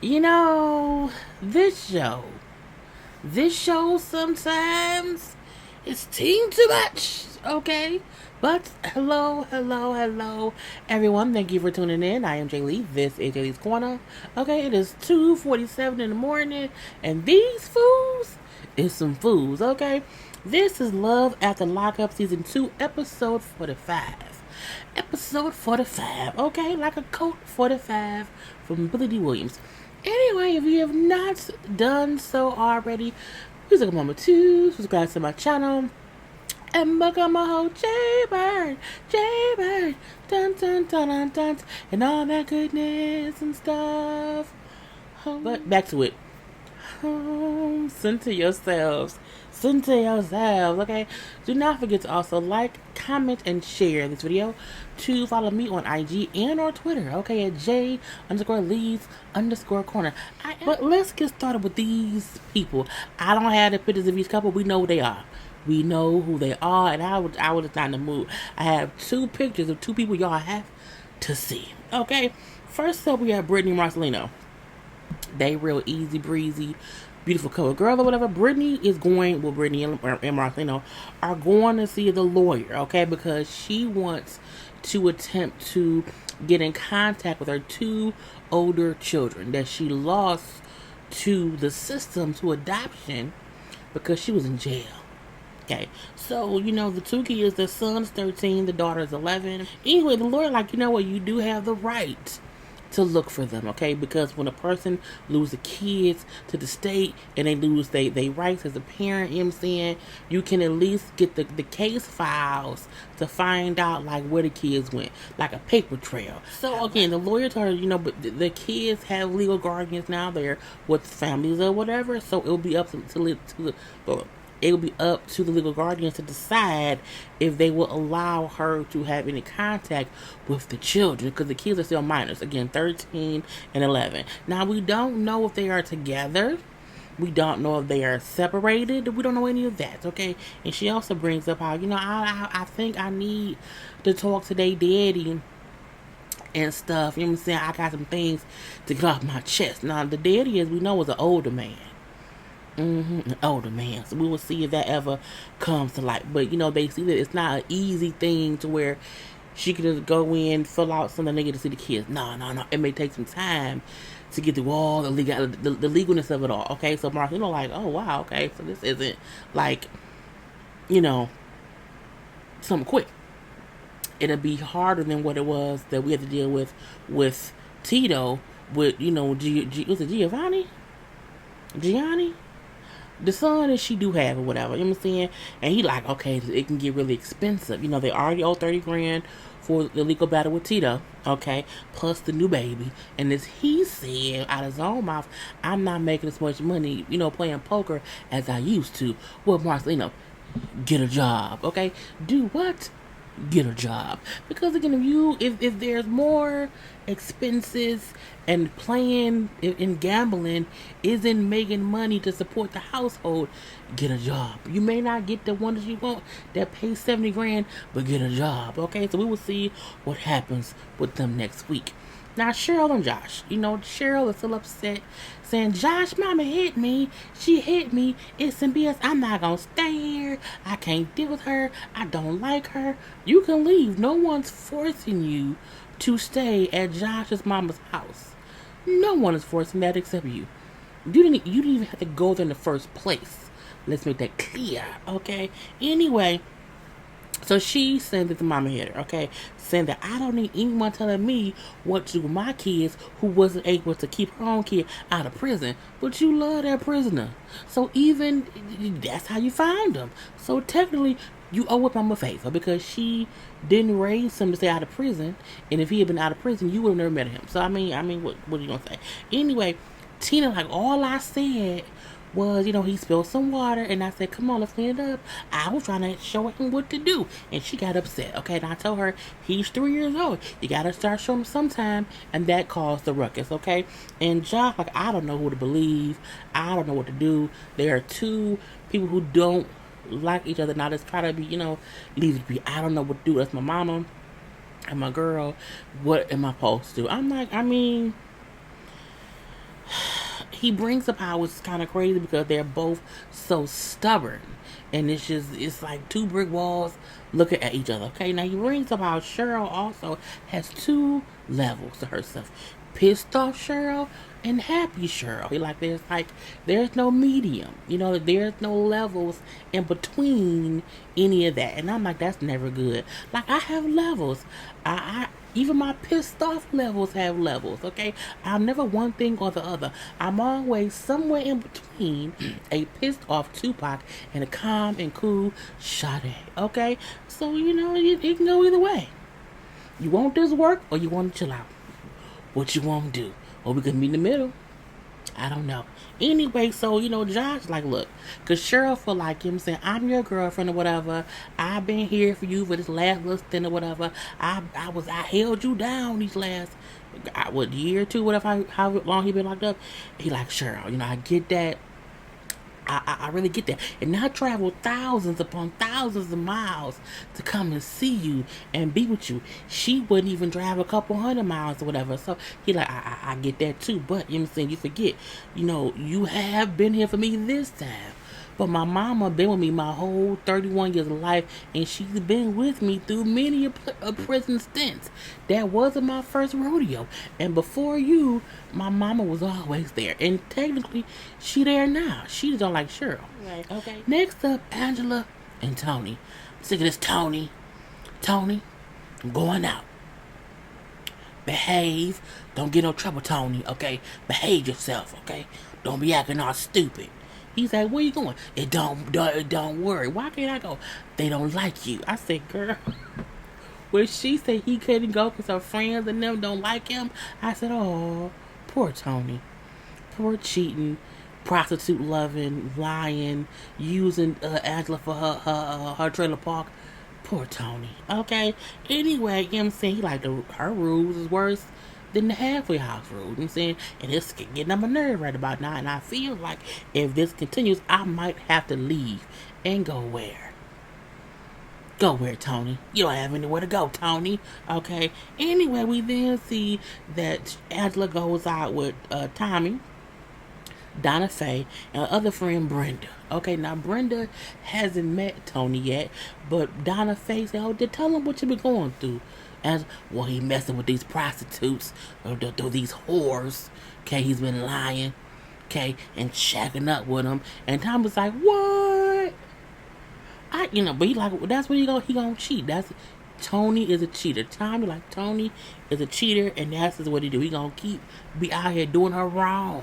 You know, this show, sometimes it's team too much, okay? But hello, everyone. Thank you for tuning in. I am JayLee. This is JLeesCorner. Okay, it is 2:47 in the morning, and these fools is some fools, okay? This is Love After Lockup Season 2, Episode 45. Episode 45, okay? Like a Colt 45 from Billy D. Williams. Anyway, if you have not done so already, please take a moment to subscribe to my channel and become my whole JayBird, dun, and all that goodness and stuff. But back to it. Send to yourselves. Okay? Do not forget to also like, comment, and share this video. To follow me on IG and or Twitter, okay, at J_Lees_Corner. But let's get started with these people. I don't have the pictures of each couple. We know who they are. We know who they are, and I was not in the mood. I have two pictures of two people y'all have to see. Okay? First up, we have Brittany and Marcelino. They real easy breezy, beautiful couple girl or whatever. Brittany and Marcelino are going to see the lawyer, okay, because she wants to attempt to get in contact with her two older children that she lost to the system, to adoption, because she was in jail. Okay, so, the two kids, the son's 13, the daughter's 11. Anyway, the lawyer, you do have the right to look for them, okay? Because when a person loses kids to the state and they lose their rights as a parent, you know what I'm saying, you can at least get the case files to find out, where the kids went, like a paper trail. So, again, the lawyer told her, but the kids have legal guardians now. They're with families or whatever, so it'll be up to the legal guardians to decide if they will allow her to have any contact with the children, because the kids are still minors, again, 13 and 11. Now, we don't know if they are together. We don't know if they are separated. We don't know any of that, okay? And she also brings up how, I think I need to talk to their daddy and stuff. You know what I'm saying? I got some things to get off my chest. Now, the daddy, as we know, is an older man. An older man. So we will see if that ever comes to light. But they see that it's not an easy thing to where she could just go in, fill out something, and get to see the kids. No. It may take some time to get through all the legalness of it all. Okay, so Mark, oh wow, okay, so this isn't something quick. It'll be harder than what it was that we had to deal with Tito, with was it Gianni? The son that she do have or whatever, you know what I'm saying? And he okay, it can get really expensive. They already owe 30 grand for the legal battle with Tito, okay, plus the new baby. And as he said out of his own mouth, I'm not making as much money, playing poker as I used to. Well, Marcelino, get a job, okay? Do what? Get a job. Because again, if there's more expenses and playing and gambling isn't making money to support the household, get a job. You may not get the one that you want that pays 70 grand, but get a job, okay? So we will see what happens with them next week. Now, Cheryl and Josh, Cheryl is still upset, saying, Josh, mama hit me. She hit me. It's some BS. I'm not going to stay here. I can't deal with her. I don't like her. You can leave. No one's forcing you to stay at Josh's mama's house. No one is forcing that except you. You didn't even have to go there in the first place. Let's make that clear, okay? Anyway, so she said that the mama hit her, okay? Saying that I don't need anyone telling me what to do with my kids who wasn't able to keep her own kid out of prison. But you love that prisoner. So even, that's how you found him. So technically, you owe him a favor because she didn't raise him to stay out of prison. And if he had been out of prison, you would have never met him. So, I mean, what are you going to say? Anyway, Tina, all I said was, he spilled some water, and I said, come on, let's clean it up. I was trying to show him what to do, and she got upset, okay? And I told her, he's 3 years old. You got to start showing him sometime, and that caused the ruckus, okay? And Josh, I don't know who to believe. I don't know what to do. There are two people who don't like each other. Now, let's try to be, leave it be. I don't know what to do. That's my mama and my girl. What am I supposed to do? I'm like, he brings up how it's kind of crazy because they're both so stubborn, and it's like two brick walls looking at each other. Okay, now he brings up how Cheryl also has two levels to herself: pissed off Cheryl and happy Cheryl. He there's no medium. There's no levels in between any of that. And I'm like, that's never good. Like, I have levels. I even my pissed off levels have levels, okay? I'm never one thing or the other. I'm always somewhere in between a pissed off Tupac and a calm and cool Sade, okay? So, it can go either way. You want this work or you want to chill out? What you want to do? Or we could meet in the middle. I don't know. Anyway, so, Josh, like, look, because Cheryl feel like, saying, I'm your girlfriend or whatever. I've been here for you for this last little stint or whatever. I held you down these last, year or two, whatever, how long he been locked up. He like, Cheryl, I get that. I really get that. And I traveled thousands upon thousands of miles to come and see you and be with you. She wouldn't even drive a couple 100 miles or whatever. So he like, I get that too. But, you forget, you have been here for me this time. But my mama been with me my whole 31 years of life, and she's been with me through many a prison stints. That wasn't my first rodeo. And before you, my mama was always there. And technically, she there now. She just don't like Cheryl. Right. Okay. Next up, Angela and Tony. I'm sick of this Tony. Tony, I'm going out. Behave. Don't get no trouble, Tony, okay? Behave yourself, okay? Don't be acting all stupid. He's like, where you going? It don't worry. Why can't I go? They don't like you. I said, girl. When she said he couldn't go because her friends and them don't like him, I said, oh, poor Tony. Poor cheating, prostitute loving, lying, using Angela for her trailer park. Poor Tony. Okay. Anyway, I'm saying, he like her rules is worse than the halfway house rule. I'm saying, and it's getting on my nerve right about now. And I feel like if this continues, I might have to leave and go where? Go where, Tony? You don't have anywhere to go, Tony. Okay. Anyway, we then see that Angela goes out with Tommy, Donna Faye, and her other friend Brenda. Okay, now Brenda hasn't met Tony yet, but Donna Faye said, oh, tell him what you been going through. As well, he messing with these prostitutes, or these whores. Okay, he's been lying, okay, and shacking up with them. And Tom was like, what? But he like, that's what he gonna cheat. Tony is a cheater. Tommy like, Tony is a cheater, and that's what he do. He gonna be out here doing her wrong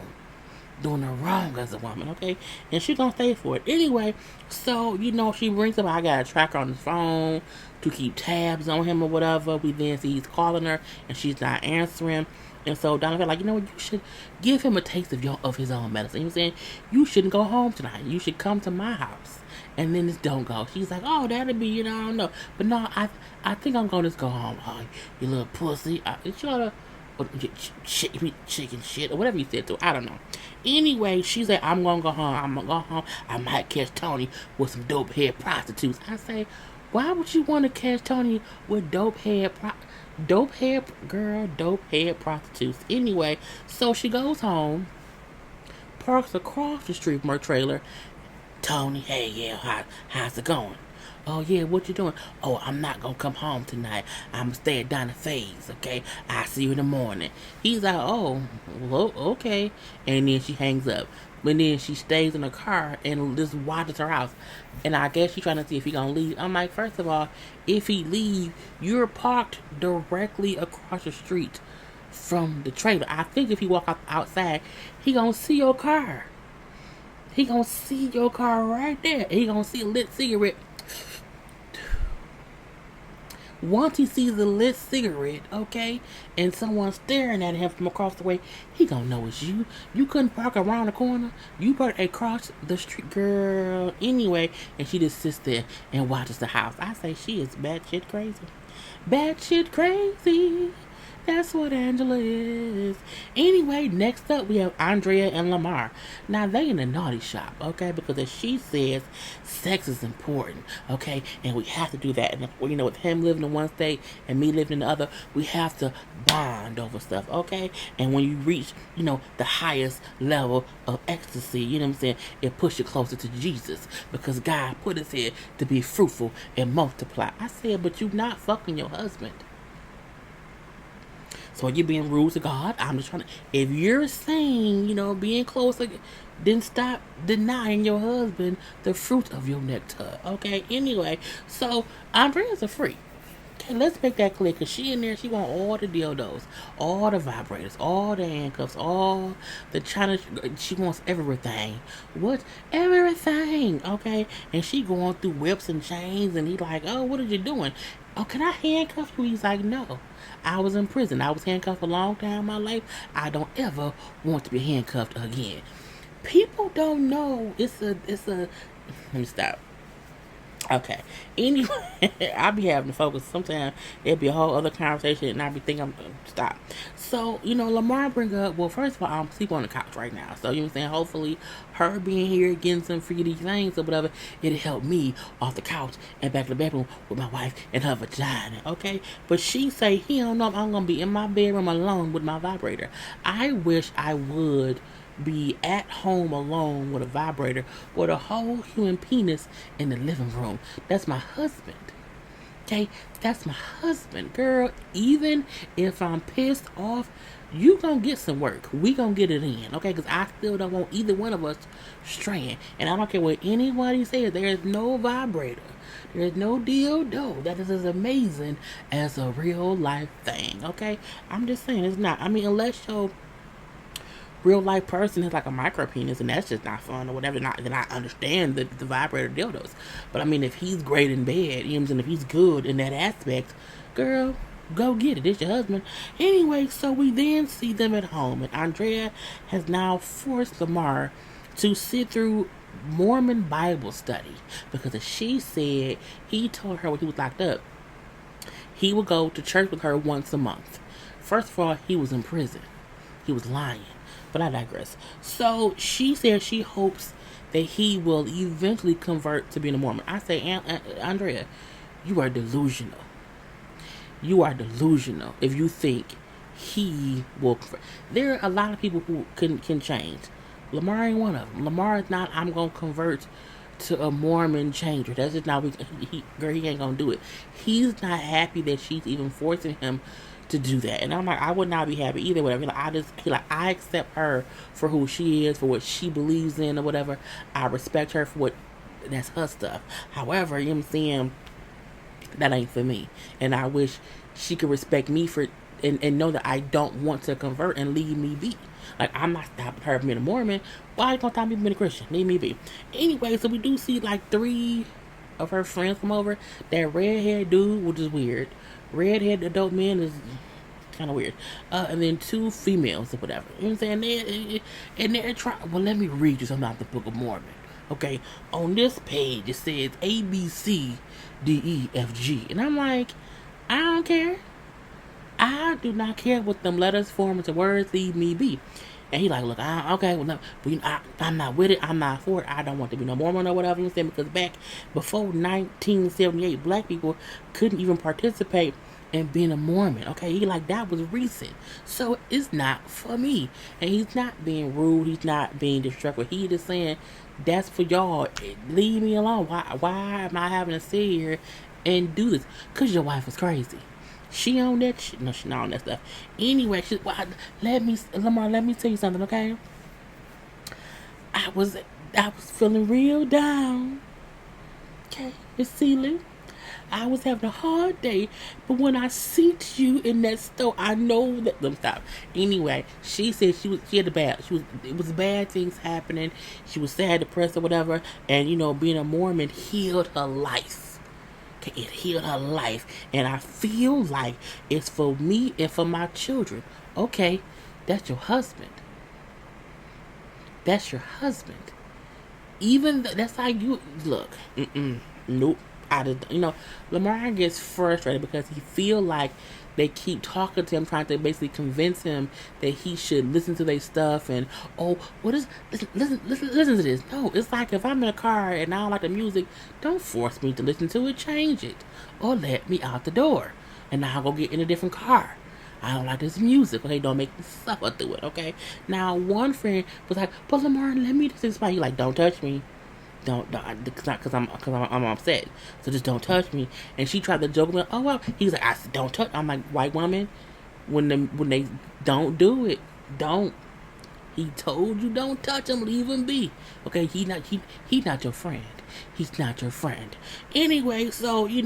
as a woman, okay? And she gonna stay for it. Anyway, so, she brings up, I got a tracker on his phone to keep tabs on him or whatever. We then see he's calling her, and she's not answering. And so Donovan like, you should give him a taste of his own medicine. He's saying, you shouldn't go home tonight. You should come to my house. And then just don't go. She's like, oh, that'd be, I don't know. But no, I think I'm gonna just go home. Oh, you little pussy. Chicken shit or whatever you said to her. I don't know. Anyway, she's like, I'm gonna go home. I might catch Tony with some dope head prostitutes. I say, why would you want to catch Tony with dope head prostitutes? Anyway, so she goes home, parks across the street from her trailer. Tony, hey, yeah, how's it going? Oh, yeah, what you doing? Oh, I'm not gonna come home tonight. I'm gonna stay at Donna Faye's, okay? I'll see you in the morning. He's like, oh, well, okay. And then she hangs up. But then she stays in the car and just watches her house. And I guess she's trying to see if he gonna leave. I'm like, first of all, if he leave, you're parked directly across the street from the trailer. I think if he walk outside, he gonna see your car. He gonna see your car right there. He gonna see a lit cigarette. Once he sees a lit cigarette, okay, and someone staring at him from across the way, he gonna know it's you. You couldn't park around the corner. You parked across the street, girl. Anyway, and she just sits there and watches the house. I say she is batshit crazy. Batshit crazy. That's what Angela is. Anyway, next up we have Andrea and Lamar. Now they in the naughty shop, okay? Because as she says, sex is important, okay? And we have to do that. And with him living in one state and me living in the other, we have to bond over stuff, okay? And when you reach, the highest level of ecstasy, you know what I'm saying? It pushes you closer to Jesus because God put us here to be fruitful and multiply. I said, but you not fucking your husband. So are you being rude to God? I'm just trying to. If you're saying, being closer, then stop denying your husband the fruit of your nectar. Okay. Anyway, so Andrea's a freak. Okay, let's make that clear. Cause she in there, she want all the dildos, all the vibrators, all the handcuffs, all the China. She wants everything. What? Everything. Okay. And she going through whips and chains, and he like, oh, what are you doing? Oh, can I handcuff you? He's like, no. I was in prison. I was handcuffed a long time in my life. I don't ever want to be handcuffed again. People don't know. Let me stop. Okay. Anyway, I be having to focus. Sometimes it'll be a whole other conversation, and I be thinking I'm stop. So Lamar bring up. Well, first of all, I'm sleep on the couch right now. So you know what I'm saying. Hopefully, her being here getting some free these things or whatever, it'll help me off the couch and back to the bedroom with my wife and her vagina. Okay. But she say he don't know if I'm gonna be in my bedroom alone with my vibrator. I wish I would be at home alone with a vibrator with a whole human penis in the living room. That's my husband. Okay? That's my husband. Girl, even if I'm pissed off, you gonna get some work. We gonna get it in. Okay? Because I still don't want either one of us straying. And I don't care what anybody says. There is no vibrator. There is no dildo that is as amazing as a real life thing. Okay? I'm just saying it's not. I mean, unless your real life person is like a micro penis, and that's just not fun or whatever. Then I understand the vibrator dildos. But I mean, if he's great in bed, and if he's good in that aspect, girl, go get it. It's your husband. Anyway, so we then see them at home, and Andrea has now forced Lamar to sit through Mormon Bible study because as she said, he told her when he was locked up, he would go to church with her once a month. First of all, he was in prison. He was lying. But I digress. So she said she hopes that he will eventually convert to being a Mormon. I say, Andrea, you are delusional. You are delusional if you think he will convert. There are a lot of people who can change. Lamar ain't one of them. Lamar is not, I'm going to convert to a Mormon changer. That's just not, he ain't going to do it. He's not happy that she's even forcing him to do that. And I'm like, I would not be happy either, whatever. I accept her for who she is, for what she believes in or whatever. I respect her for that's her stuff. However, you know what I'm saying, that ain't for me. And I wish she could respect me for and know that I don't want to convert and leave me be. Like, I'm not stopping her from being a Mormon. Why are you gonna stop me from being a Christian? Leave me be. Anyway, so we do see like 3 of her friends come over. That red-haired dude, which is weird. Red-haired adult man is kind of weird. And then 2 females or whatever. You know what I'm saying? They're trying. Well, let me read you something out the Book of Mormon. Okay? On this page, it says A, B, C, D, E, F, G. And I'm like, I don't care. I do not care what them letters form into words. Leave me be. And he like, look, okay, well, no, but I'm not with it. I'm not for it. I don't want to be no Mormon or whatever. You know, because back before 1978, black people couldn't even participate in being a Mormon. Okay, he like, that was recent. So it's not for me. And he's not being rude. He's not being disrespectful. He just saying, that's for y'all. Leave me alone. Why am I having to sit here and do this? Because your wife is crazy. She on that shit. No, she not on that stuff. Anyway, Lamar, let me tell you something, okay? I was feeling real down. Okay, Miss Celia. I was having a hard day, but when I seen you in that store, I know that. Let me stop. Anyway, she said she had it was bad things happening. She was sad, depressed, or whatever, and being a Mormon healed her life. Okay, it healed her life, and I feel like it's for me and for my children. Okay, that's your husband. That's your husband. Even that's how you look. Nope. Lamar gets frustrated because he feel like they keep talking to him, trying to basically convince him that he should listen to their stuff. And oh, what is listen to this? No, it's like if I'm in a car and I don't like the music, don't force me to listen to it. Change it, or let me out the door, and I'll go get in a different car. I don't like this music. Okay, don't make me suffer through it. Okay. Now one friend was like, "But Lamar, let me just explain." You like, don't touch me. Don't, because I'm upset. So just don't touch me. And she tried to joke me. Oh well, he's like, I said, don't touch. I'm like, white woman, when they don't do it, don't. He told you don't touch him. Leave him be. Okay, he's not your friend. He's not your friend. Anyway, so he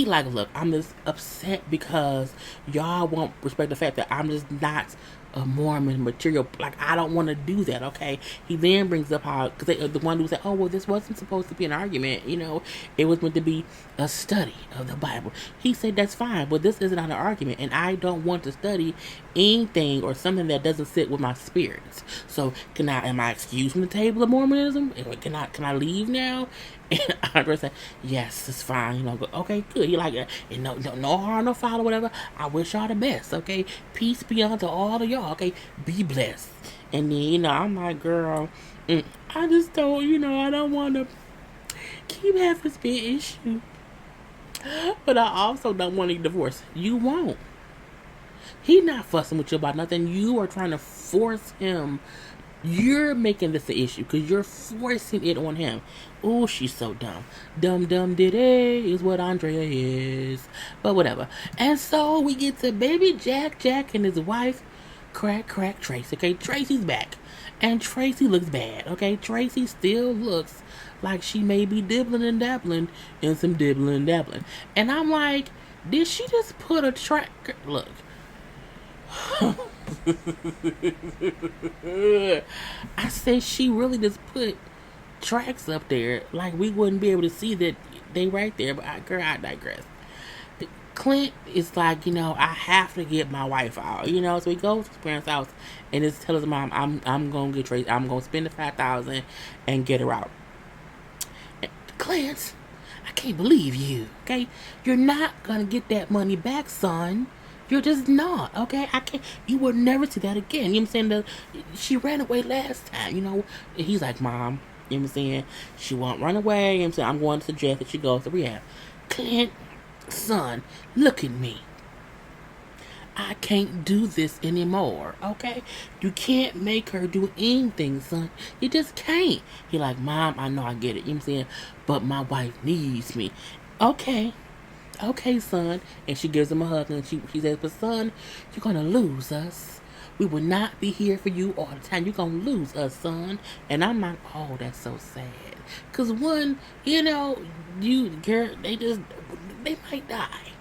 like, look, I'm just upset because y'all won't respect the fact that I'm just not a Mormon material. Like, I don't want to do that, okay? He then brings up how, because the one who said, oh, well, this wasn't supposed to be an argument, it was meant to be a study of the Bible. He said, that's fine, but this isn't an argument, and I don't want to study anything or something that doesn't sit with my spirits. So, am I excused from the table of Mormonism? Can I leave now? And Andre said, yes, it's fine. Okay, good. You like it. And no harm, no foul or whatever. I wish y'all the best, okay? Peace be unto all of y'all, okay? Be blessed. And then, I'm like, girl, I just don't, I don't want to keep having this big issue. But I also don't want a divorce. You won't. He's not fussing with you about nothing. You are trying to force him. You're making this an issue because you're forcing it on him. Oh, she's so dumb. Dumb diddy is what Andrea is. But whatever. And so we get to baby Jack and his wife, crack Tracy. Okay, Tracy's back. And Tracy looks bad. Okay, Tracy still looks like she may be dibbling and dabbling in some dibbling and dabbling. And I'm like, did she just put a track? Look. I said she really just put tracks up there like we wouldn't be able to see that they right there. But I digress. Clint is like, I have to get my wife out, so he goes to his parents' house and just tells his mom, I'm gonna get Tracy, I'm gonna spend the $5,000 and get her out. And Clint, I can't believe you. Okay, you're not gonna get that money back, son. You're just not, okay? I can't. You will never see that again. You know what I'm saying? She ran away last time, He's like, Mom, you know what I'm saying? She won't run away. You know what I'm saying? I'm going to suggest that she goes to rehab. Clint, son, look at me. I can't do this anymore, okay? You can't make her do anything, son. You just can't. He like, Mom, I know I get it. You know what I'm saying? But my wife needs me. Okay, son. And she gives him a hug and she says, but son, you're going to lose us. We will not be here for you all the time. You're going to lose us, son. And I'm like, oh, that's so sad. Because one, girl, they might die.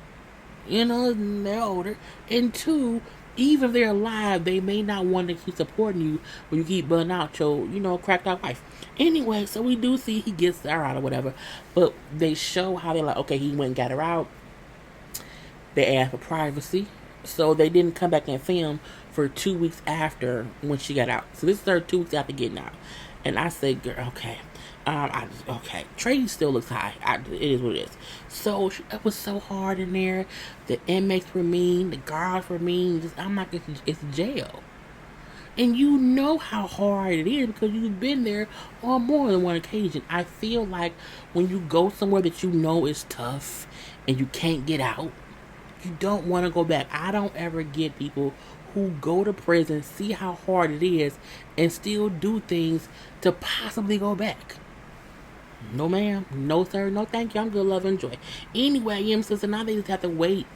They're older. And two, even if they're alive, they may not want to keep supporting you when you keep burning out your, cracked out wife. Anyway, so we do see he gets her out or whatever. But they show how they're like, okay, he went and got her out. They asked for privacy. So they didn't come back and film for 2 weeks after when she got out. So this is her 2 weeks after getting out. And I said, girl, okay. Okay. Tracy still looks high. It is what it is. So it was so hard in there. The inmates were mean. The guards were mean. I'm like, it's jail. And you know how hard it is because you've been there on more than one occasion. I feel like when you go somewhere that you know is tough and you can't get out, you don't want to go back. I don't ever get people who go to prison, see how hard it is, and still do things to possibly go back. No ma'am, no sir, no thank you, I'm good, love, enjoy. Anyway, so now they just have to wait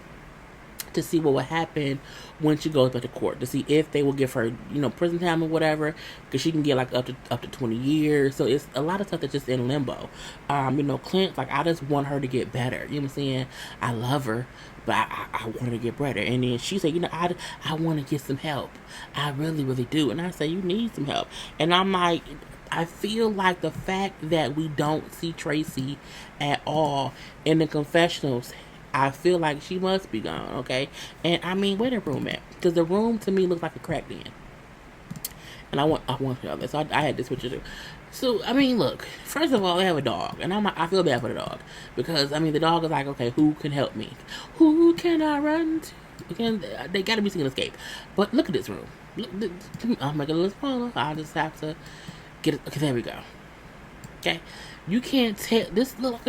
to see what will happen when she goes back to court, to see if they will give her, prison time or whatever, because she can get like up to 20 years. So it's a lot of stuff that's just in limbo. Clint, like, I just want her to get better. You know what I'm saying? I love her, but I want her to get better. And then she said, I want to get some help. I really, really do. And I say, you need some help. And I'm like, I feel like the fact that we don't see Tracy at all in the confessionals, I feel like she must be gone, okay? And I mean, where the room at? Because the room to me looks like a crack den. And I want to know this. So I had this picture too. So I mean, look. First of all, they have a dog, and I feel bad for the dog because I mean the dog is like, okay, who can help me? Who can I run to? They got to be singing Escape. But look at this room. I'll make it a little smaller. I'll just have to get it. Okay, there we go. Okay, you can't tell. This look.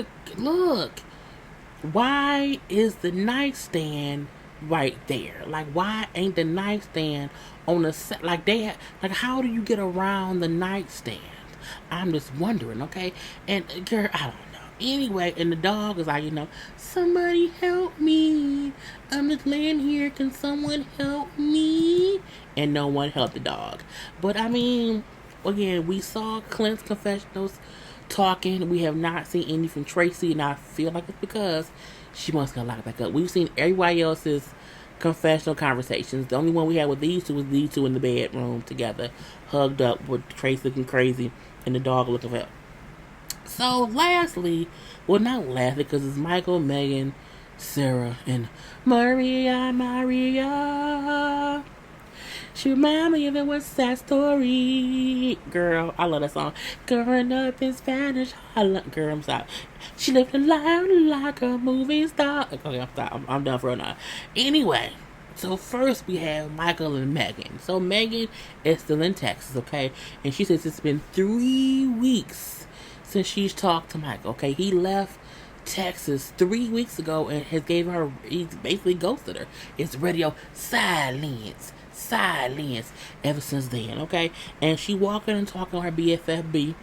Why is the nightstand right there? Like, why ain't the nightstand on the set? Like, how do you get around the nightstand? I'm just wondering, okay? And, girl, I don't know. Anyway, and the dog is like, somebody help me. I'm just laying here. Can someone help me? And no one helped the dog. But, I mean, again, we saw Clint's confessionals talking. We have not seen any from Tracy, and I feel like it's because she wants to lock back up. We've seen everybody else's confessional conversations. The only one we had with these two was these two in the bedroom together, hugged up with Tracy looking crazy and the dog looking for help. So lastly, well not lastly because it's Michael, Megan, Sarah, and Maria. She remind me of the West Side Story. Girl, I love that song. Growing up in Spanish. Girl, I'm sorry. She lived a life like a movie star. Okay, I'm done for now. Anyway, so first we have Michael and Megan. So Megan is still in Texas, okay? And she says it's been 3 weeks since she's talked to Michael, okay? He left Texas 3 weeks ago and he's basically ghosted her. It's radio silence ever since then, okay? And she walking and talking to her BFFB.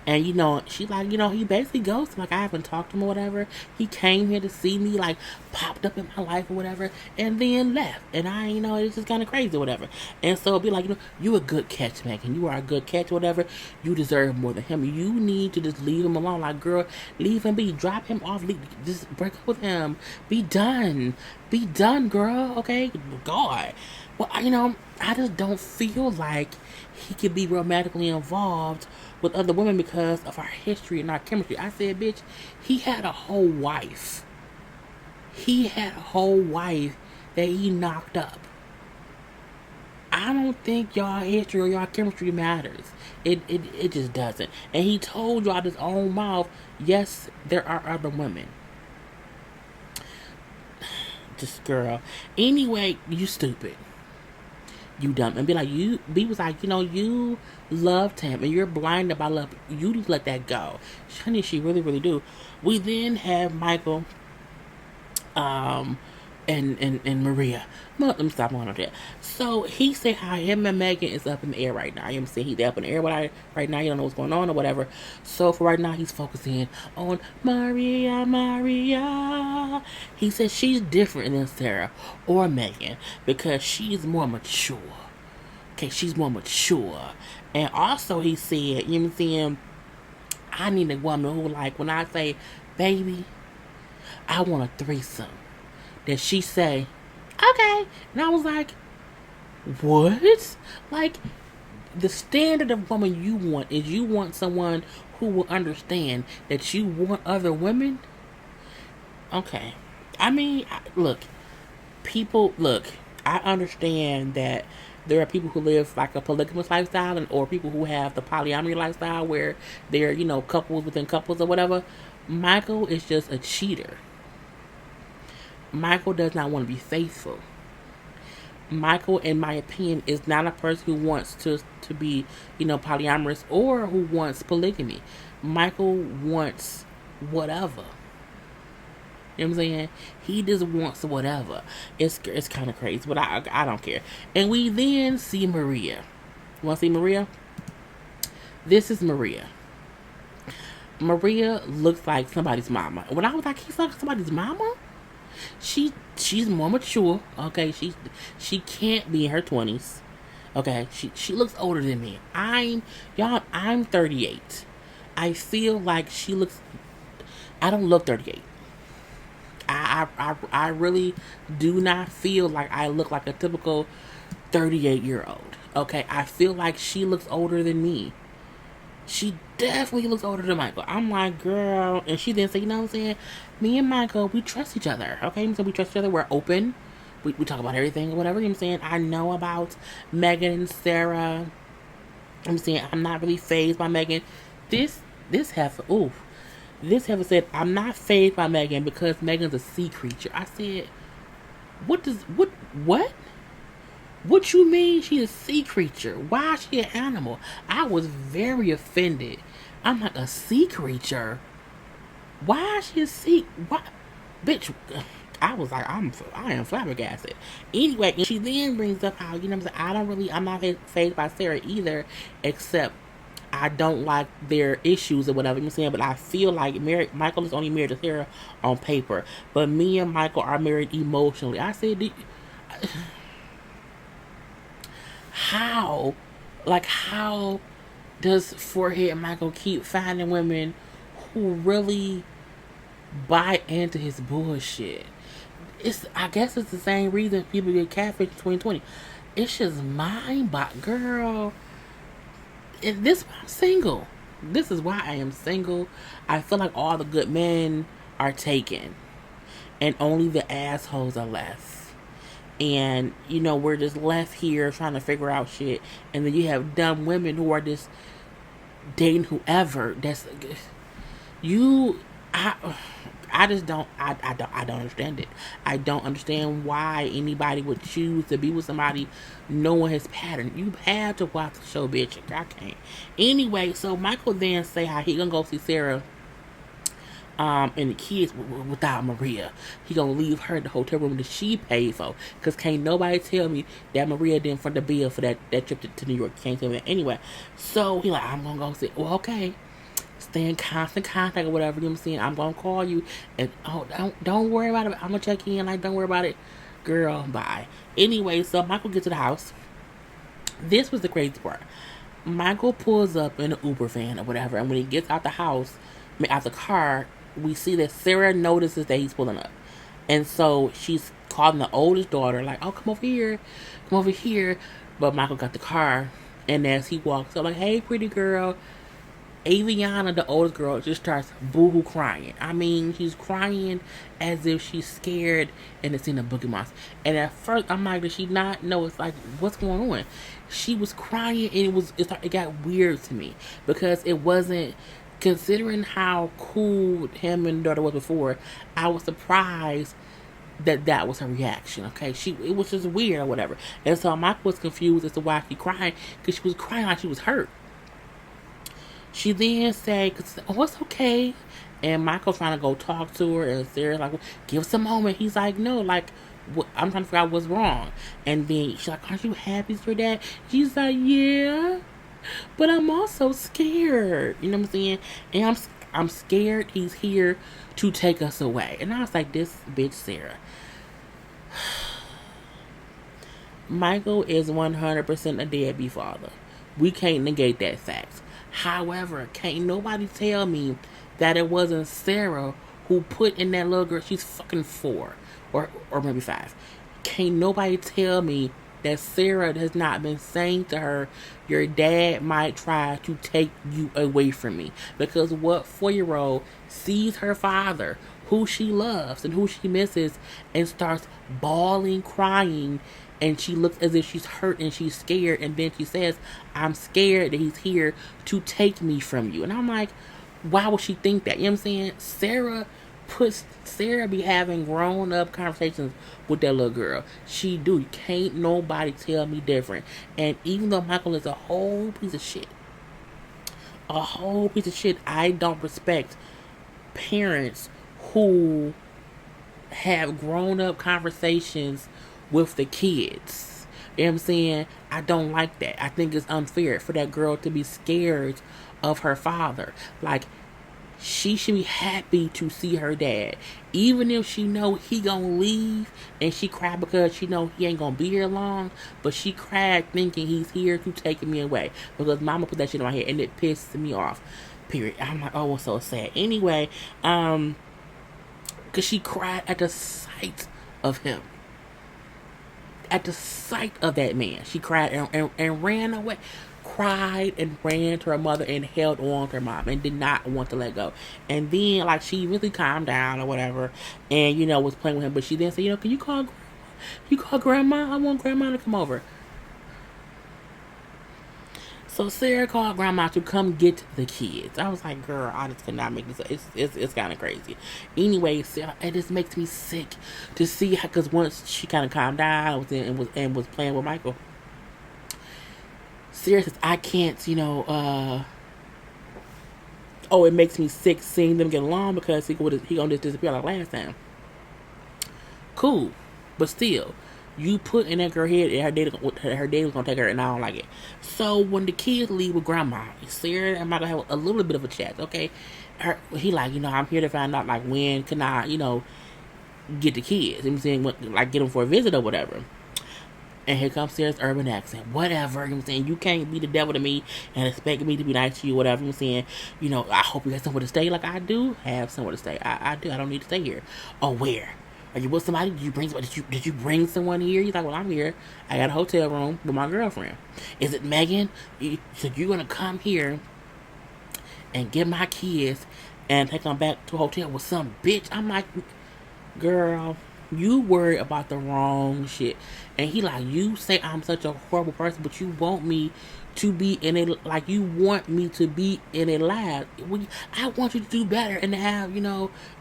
And, she like, he basically ghosted. Like, I haven't talked to him or whatever. He came here to see me, like, popped up in my life or whatever, and then left. And it's just kind of crazy or whatever. And so it'd be like, you a good catch, Megan. You are a good catch or whatever. You deserve more than him. You need to just leave him alone. Like, girl, leave him be. Drop him off. Just break up with him. Be done. Be done, girl. Okay? God. Well, I just don't feel like he could be romantically involved with other women because of our history and our chemistry. I said, bitch, he had a whole wife. He had a whole wife that he knocked up. I don't think y'all history or y'all chemistry matters. It just doesn't. And he told you out his own mouth, yes, there are other women. Just girl. Anyway, you stupid. You dumb. And B was like, you loved him and you're blinded by love. You just let that go. Honey, she really, really do. We then have Michael and Maria. Well, let me stop on that. So he said how him and Megan is up in the air right now. You know what I'm saying? He's up in the air right now. You don't know what's going on or whatever. So for right now, he's focusing on Maria. He said she's different than Sarah or Megan because she's more mature. Okay, she's more mature. And also he said, you know what I'm saying? I need a woman who, like, when I say, baby, I want a threesome, that she say, okay. And I was like, what? Like, the standard of woman you want is you want someone who will understand that you want other women? Okay. I mean, look, I understand that there are people who live like a polygamous lifestyle or people who have the polyamory lifestyle where they're, couples within couples or whatever. Michael is just a cheater. Michael does not want to be faithful. Michael, in my opinion, is not a person who wants to be, polyamorous or who wants polygamy. Michael wants whatever. You know what I'm saying? He just wants whatever. It's kind of crazy, but I don't care. And we then see Maria. You want to see Maria? This is Maria. Maria looks like somebody's mama. When I was like, he's like somebody's mama? She's more mature. Okay, she can't be in her 20s. Okay, she looks older than me. I'm 38. I feel like she looks. I don't look 38. I really do not feel like I look like a typical 38-year-old. Okay, I feel like she looks older than me. She definitely looks older than Michael. I'm like, girl. And she then said, you know what I'm saying? Me and Michael, we trust each other. Okay, so we trust each other. We're open. We talk about everything or whatever. You know what I'm saying? I know about Megan and Sarah. I'm saying I'm not really phased by Megan. This heifer, ooh, this heifer said I'm not phased by Megan because Megan's a sea creature. I said, what? What you mean she's a sea creature? Why is she an animal? I was very offended. I'm like, a sea creature? Why is she a sea? What, bitch? I was like, I am flabbergasted. Anyway, and she then brings up how, you know what I'm saying, I'm not phased by Sarah either, except I don't like their issues or whatever, you know what I'm saying, but I feel like Michael is only married to Sarah on paper, but me and Michael are married emotionally. I said, how? Like, how does Forehead Michael keep finding women who really buy into his bullshit? I guess it's the same reason people get catfish in 2020. It's just girl. And this why I'm single. This is why I am single. I feel like all the good men are taken, and only the assholes are left. And we're just left here trying to figure out shit. And then you have dumb women who are just dating whoever. I just don't. I don't understand it. I don't understand why anybody would choose to be with somebody knowing his pattern. You have to watch the show, bitch. I can't. Anyway, so Michael then say how he gonna go see Sarah, and the kids without Maria. He gonna leave her in the hotel room that she paid for. Cause can't nobody tell me that Maria didn't front the bill for that trip to New York. Can't tell me that. Anyway, so he like, I'm gonna go see. Well, okay. Stay in constant contact or whatever, you know what I'm saying? I'm gonna call you and don't worry about it. I'm gonna check in, like, don't worry about it. Girl, bye. Anyway, so Michael gets to the house. This was the crazy part. Michael pulls up in an Uber van or whatever, and when he gets out the house, out the car, we see that Sarah notices that he's pulling up. And so she's calling the oldest daughter, like, oh, come over here. But Michael got the car, and as he walks up, like, hey, pretty girl, Aviana, the oldest girl, just starts boo-hoo crying. I mean, she's crying as if she's scared and it's in a Boogie Monster. And at first, I'm like, does she not know? It's like, what's going on? She was crying, and it got weird to me because it wasn't, considering how cool him and the daughter was before. I was surprised that was her reaction. Okay, it was just weird or whatever. And so Michael was confused as to why she cried, because she was crying like she was hurt. She then said, oh, it's okay. And Michael trying to go talk to her, and Sarah's like, well, give us a moment. He's like, no, like, I'm trying to figure out what's wrong. And then she's like, aren't you happy for your dad? She's like, yeah, but I'm also scared. You know what I'm saying? And I'm scared he's here to take us away. And I was like, this bitch Sarah. Michael is 100% a deadbeat father. We can't negate that fact. However, can't nobody tell me that it wasn't Sarah who put in that little girl. She's fucking 4 or maybe 5. Can't nobody tell me that Sarah has not been saying to her, your dad might try to take you away from me. Because what 4-year-old sees her father, who she loves and who she misses, and starts bawling, crying, and she looks as if she's hurt and she's scared, and then she says, I'm scared that he's here to take me from you. And I'm like, why would she think that? You know what I'm saying? Sarah be having grown up conversations with that little girl. She do. Can't nobody tell me different. And even though Michael is a whole piece of shit, I don't respect parents who have grown up conversations with the kids. You know what I'm saying? I don't like that. I think it's unfair for that girl to be scared of her father. Like, she should be happy to see her dad. Even if she know he gonna leave, and she cried because she know he ain't gonna be here long, but she cried thinking he's here to take me away. Because mama put that shit in my head, and it pissed me off. Period. I'm like, oh, it's so sad. Anyway, because she cried at the sight of him. At the sight of that man, she cried and ran away. Cried and ran to her mother and held on to her mom and did not want to let go. And then, like, she really calmed down or whatever, and was playing with him. But she then said, can you call grandma? You call grandma? I want grandma to come over. So Sarah called grandma to come get the kids. I was like, girl, I just could not make this up. It's kind of crazy. Anyway, Sarah, it just makes me sick to see how, because once she kind of calmed down and was playing with Michael, Sarah says, I can't, oh, it makes me sick seeing them get along because he gonna just disappear like last time. Cool, but still, you put in that girl head and her dad was gonna take her, and I don't like it. So when the kids leave with grandma, Sarah and Michael have a little bit of a chat. Okay, he like, I'm here to find out like when can I, get the kids. I'm saying, like, get them for a visit or whatever. And here comes Sarah's urban accent. Whatever. I'm saying, you can't be the devil to me and expect me to be nice to you. Whatever. I'm saying, I hope you got somewhere to stay. Like I do have somewhere to stay. I do. I don't need to stay here. Oh, where? Are you with somebody? Did you bring somebody? Did you bring someone here? He's like, well, I'm here. I got a hotel room with my girlfriend. Is it Megan? So you're gonna come here and get my kids and take them back to a hotel with some bitch? I'm like, girl, you worry about the wrong shit. And he like, you say I'm such a horrible person, but you want me to be in a, like, you want me to be in a lab. I want you to do better and to have,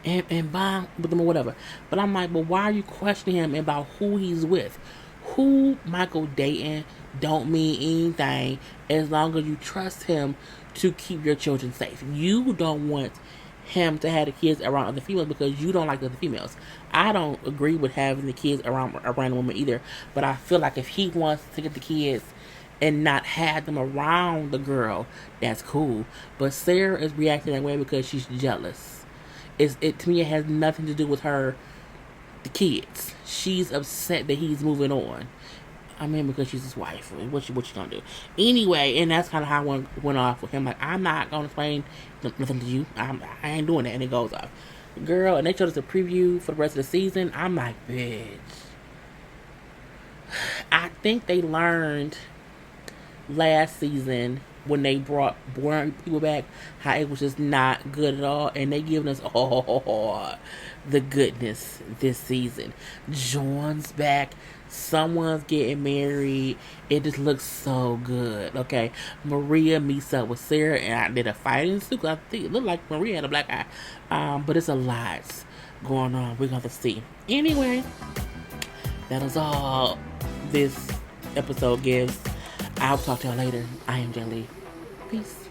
and bond with them or whatever. But I'm like, but why are you questioning him about who he's with? Who Michael dating don't mean anything as long as you trust him to keep your children safe. You don't want him to have the kids around other females because you don't like the other females. I don't agree with having the kids around women either, but I feel like if he wants to get the kids and not have them around the girl, that's cool. But Sarah is reacting that way because she's jealous. It to me, it has nothing to do with her, the kids. She's upset that he's moving on. I mean, because she's his wife. What you gonna do? Anyway, and that's kind of how I went off with him. Like, I'm not gonna explain nothing to you. I ain't doing that. And it goes off. Girl, and they showed us a preview for the rest of the season. I'm like, bitch. I think they learned last season when they brought born people back how it was just not good at all, and they giving us all the goodness this season. John's back, someone's getting married. It just looks so good. Okay, Maria meets up with Sarah and I did a fighting suit. I think it looked like Maria had a black eye, but it's a lot going on. We're gonna have to see. Anyway, that is all this episode gives. I'll talk to y'all later. I am JayLee. Peace.